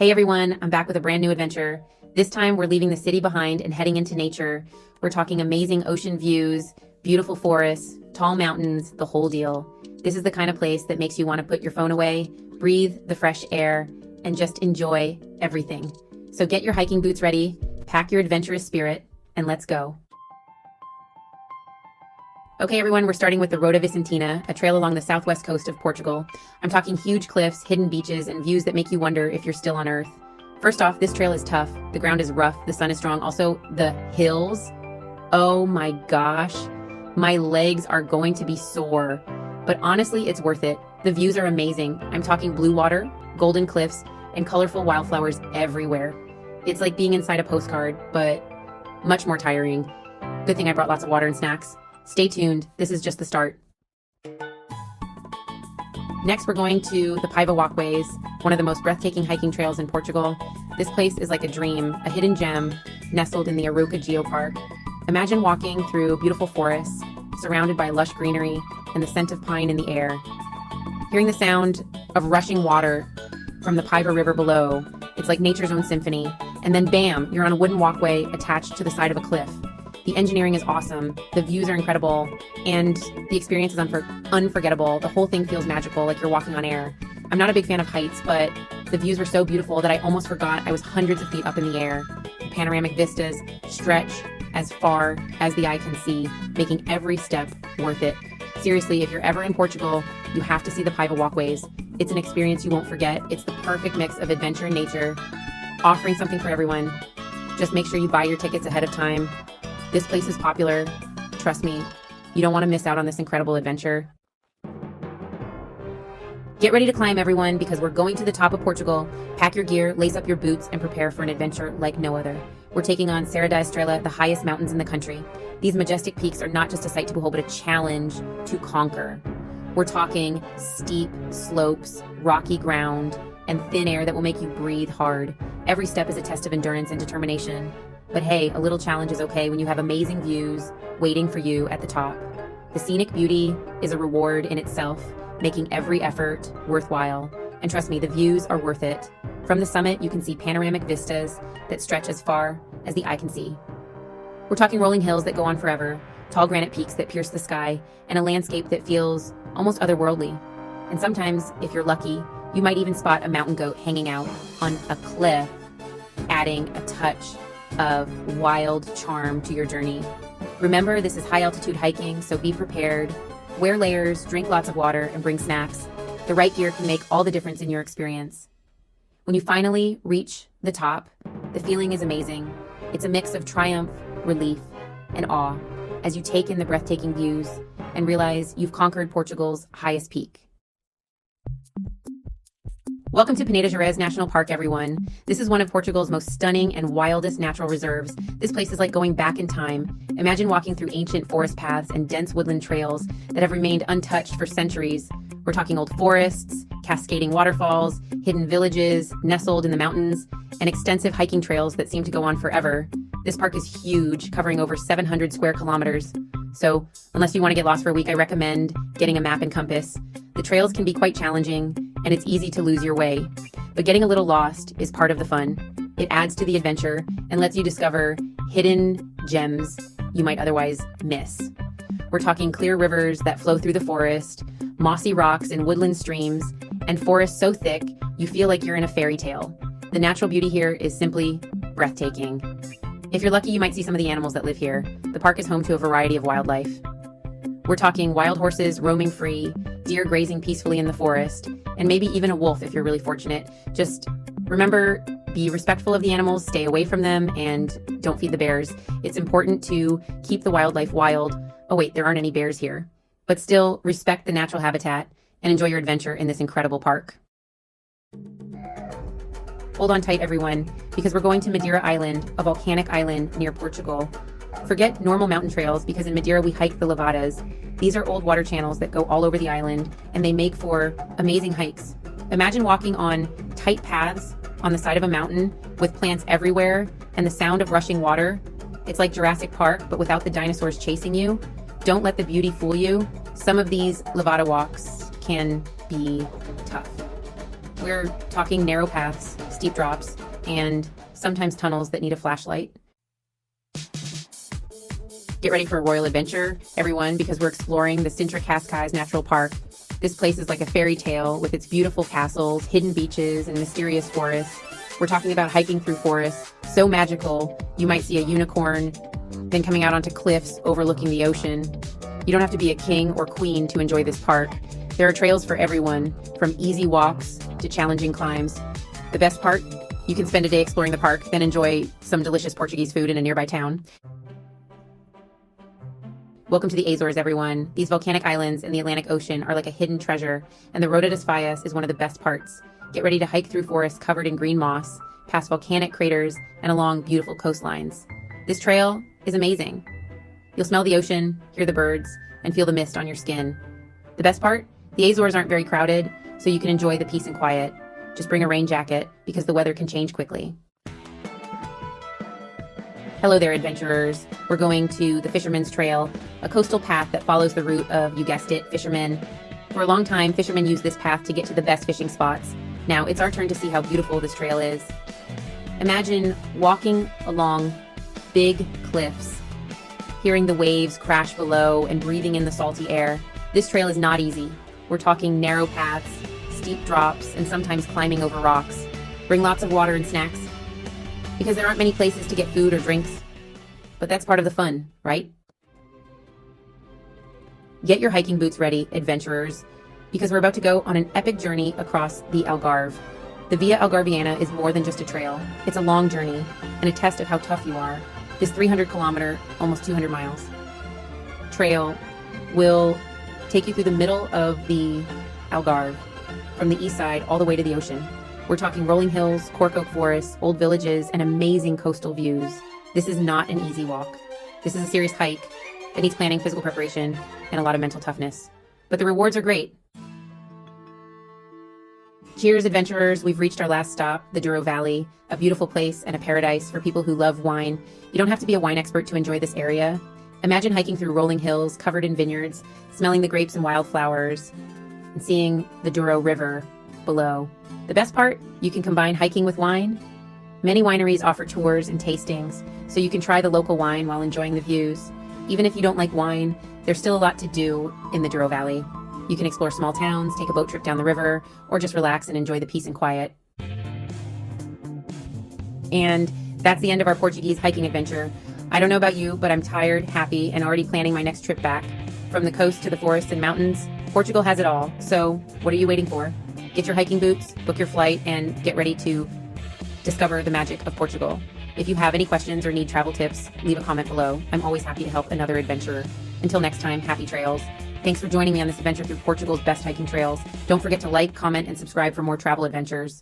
Hey everyone, I'm back with a brand new adventure. This time we're leaving the city behind and heading into nature. We're talking amazing ocean views, beautiful forests, tall mountains, the whole deal. This is the kind of place that makes you want to put your phone away, breathe the fresh air, and just enjoy everything. So get your hiking boots ready, pack your adventurous spirit, and let's go. Okay everyone, we're starting with the ROTA VICENTINA, a trail along the southwest coast of Portugal. I'm talking huge cliffs, hidden beaches, and views that make you wonder if you're still on Earth. First off, this trail is tough. The ground is rough, the sun is strong. Also, the hills. Oh my gosh, my legs are going to be sore. But honestly, it's worth it. The views are amazing. I'm talking blue water, golden cliffs, and colorful wildflowers everywhere. It's like being inside a postcard, but much more tiring. Good thing I brought lots of water and snacks. Stay tuned, this is just the start. Next, we're going to the PAIVA WALKWAYS, one of the most breathtaking hiking trails in Portugal. This place is like a dream, a hidden gem, nestled in the ROTA Geopark. Imagine walking through beautiful forests, surrounded by lush greenery and the scent of pine in the air. Hearing the sound of rushing water from the PAIVA River below, it's like nature's own symphony. And then bam, you're on a wooden walkway attached to the side of a cliff. The engineering is awesome, the views are incredible, and the experience is unforgettable. The whole thing feels magical, like you're walking on air. I'm not a big fan of heights, but the views were so beautiful that I almost forgot I was hundreds of feet up in the air. The panoramic vistas stretch as far as the eye can see, making every step worth it. Seriously, if you're ever in Portugal, you have to see the PAIVA WALKWAYS. It's an experience you won't forget. It's the perfect mix of adventure and nature, offering something for everyone. Just make sure you buy your tickets ahead of time. This place is popular. Trust me, you don't want to miss out on this incredible adventure. Get ready to climb, everyone, because we're going to the top of Portugal. Pack your gear, lace up your boots, and prepare for an adventure like no other. We're taking on Serra da Estrela, the highest mountains in the country. These majestic peaks are not just a sight to behold, but a challenge to conquer. We're talking steep slopes, rocky ground, and thin air that will make you breathe hard. Every step is a test of endurance and determination. But hey, a little challenge is okay when you have amazing views waiting for you at the top. The scenic beauty is a reward in itself, making every effort worthwhile. And trust me, the views are worth it. From the summit, you can see panoramic vistas that stretch as far as the eye can see. We're talking rolling hills that go on forever, tall granite peaks that pierce the sky, and a landscape that feels almost otherworldly. And sometimes, if you're lucky, you might even spot a mountain goat hanging out on a cliff, adding a touch of wild charm to your journey. Remember, this is high altitude hiking, so be prepared. Wear layers, drink lots of water, and bring snacks. The right gear can make all the difference in your experience. When you finally reach the top, the feeling is amazing. It's a mix of triumph, relief, and awe as you take in the breathtaking views and realize you've conquered Portugal's highest peak. Welcome to PENEDA-GERêS National Park, everyone. This is one of Portugal's most stunning and wildest natural reserves. This place is like going back in time. Imagine walking through ancient forest paths and dense woodland trails that have remained untouched for centuries. We're talking old forests, cascading waterfalls, hidden villages nestled in the mountains, and extensive hiking trails that seem to go on forever. This park is huge, covering over 700 square kilometers. So, unless you want to get lost for a week, I recommend getting a map and compass. The trails can be quite challenging, and it's easy to lose your way. But getting a little lost is part of the fun. It adds to the adventure and lets you discover hidden gems you might otherwise miss. We're talking clear rivers that flow through the forest, mossy rocks and woodland streams, and forests so thick you feel like you're in a fairy tale. The natural beauty here is simply breathtaking. If you're lucky, you might see some of the animals that live here. The park is home to a variety of wildlife. We're talking wild horses roaming free, deer grazing peacefully in the forest, and maybe even a wolf if you're really fortunate. Just remember, be respectful of the animals, stay away from them, and don't feed the bears. It's important to keep the wildlife wild. Oh wait, there aren't any bears here. But still, respect the natural habitat and enjoy your adventure in this incredible park. Hold on tight, everyone, because we're going to Madeira Island, a volcanic island near Portugal. Forget normal mountain trails, because in Madeira we hike the Levadas. These are old water channels that go all over the island, and they make for amazing hikes. Imagine walking on tight paths on the side of a mountain with plants everywhere and the sound of rushing water. It's like Jurassic Park, but without the dinosaurs chasing you. Don't let the beauty fool you. Some of these Levada walks can be tough. We're talking narrow paths, steep drops, and sometimes tunnels that need a flashlight. Get ready for a royal adventure, everyone, because we're exploring the SINTRA-CASCAIS Natural Park. This place is like a fairy tale with its beautiful castles, hidden beaches, and mysterious forests. We're talking about hiking through forests so magical you might see a unicorn, then coming out onto cliffs overlooking the ocean. You don't have to be a king or queen to enjoy this park. There are trails for everyone, from easy walks to challenging climbs. The best part? You can spend a day exploring the park, then enjoy some delicious Portuguese food in a nearby town. Welcome to the Azores, everyone. These volcanic islands in the Atlantic Ocean are like a hidden treasure, and the ROTA de FAIAS is one of the best parts. Get ready to hike through forests covered in green moss, past volcanic craters, and along beautiful coastlines. This trail is amazing. You'll smell the ocean, hear the birds, and feel the mist on your skin. The best part? The Azores aren't very crowded, so you can enjoy the peace and quiet. Just bring a rain jacket, because the weather can change quickly. Hello there, adventurers. We're going to the Fisherman's Trail, a coastal path that follows the route of, you guessed it, fishermen. For a long time, fishermen used this path to get to the best fishing spots. Now it's our turn to see how beautiful this trail is. Imagine walking along big cliffs, hearing the waves crash below and breathing in the salty air. This trail is not easy. We're talking narrow paths, steep drops, and sometimes climbing over rocks. Bring lots of water and snacks, because there aren't many places to get food or drinks. But that's part of the fun, right? Get your hiking boots ready, adventurers, because we're about to go on an epic journey across the Algarve. The Via ALGARVIANA is more than just a trail. It's a long journey and a test of how tough you are. This 300-kilometer, almost 200 miles, trail will take you through the middle of the Algarve, from the east side all the way to the ocean. We're talking rolling hills, cork oak forests, old villages, and amazing coastal views. This is not an easy walk. This is a serious hike that needs planning, physical preparation, and a lot of mental toughness. But the rewards are great. Cheers, adventurers. We've reached our last stop, the Douro Valley, a beautiful place and a paradise for people who love wine. You don't have to be a wine expert to enjoy this area. Imagine hiking through rolling hills covered in vineyards, smelling the grapes and wildflowers, and seeing the Douro River below. The best part? You can combine hiking with wine. Many wineries offer tours and tastings, so you can try the local wine while enjoying the views. Even if you don't like wine, there's still a lot to do in the Douro Valley. You can explore small towns, take a boat trip down the river, or just relax and enjoy the peace and quiet. And that's the end of our Portuguese hiking adventure. I don't know about you, but I'm tired, happy, and already planning my next trip back. From the coast to the forests and mountains, Portugal has it all. So what are you waiting for? Get your hiking boots, book your flight, and get ready to discover the magic of Portugal. If you have any questions or need travel tips, leave a comment below. I'm always happy to help another adventurer. Until next time, happy trails. Thanks for joining me on this adventure through Portugal's best hiking trails. Don't forget to like, comment, and subscribe for more travel adventures.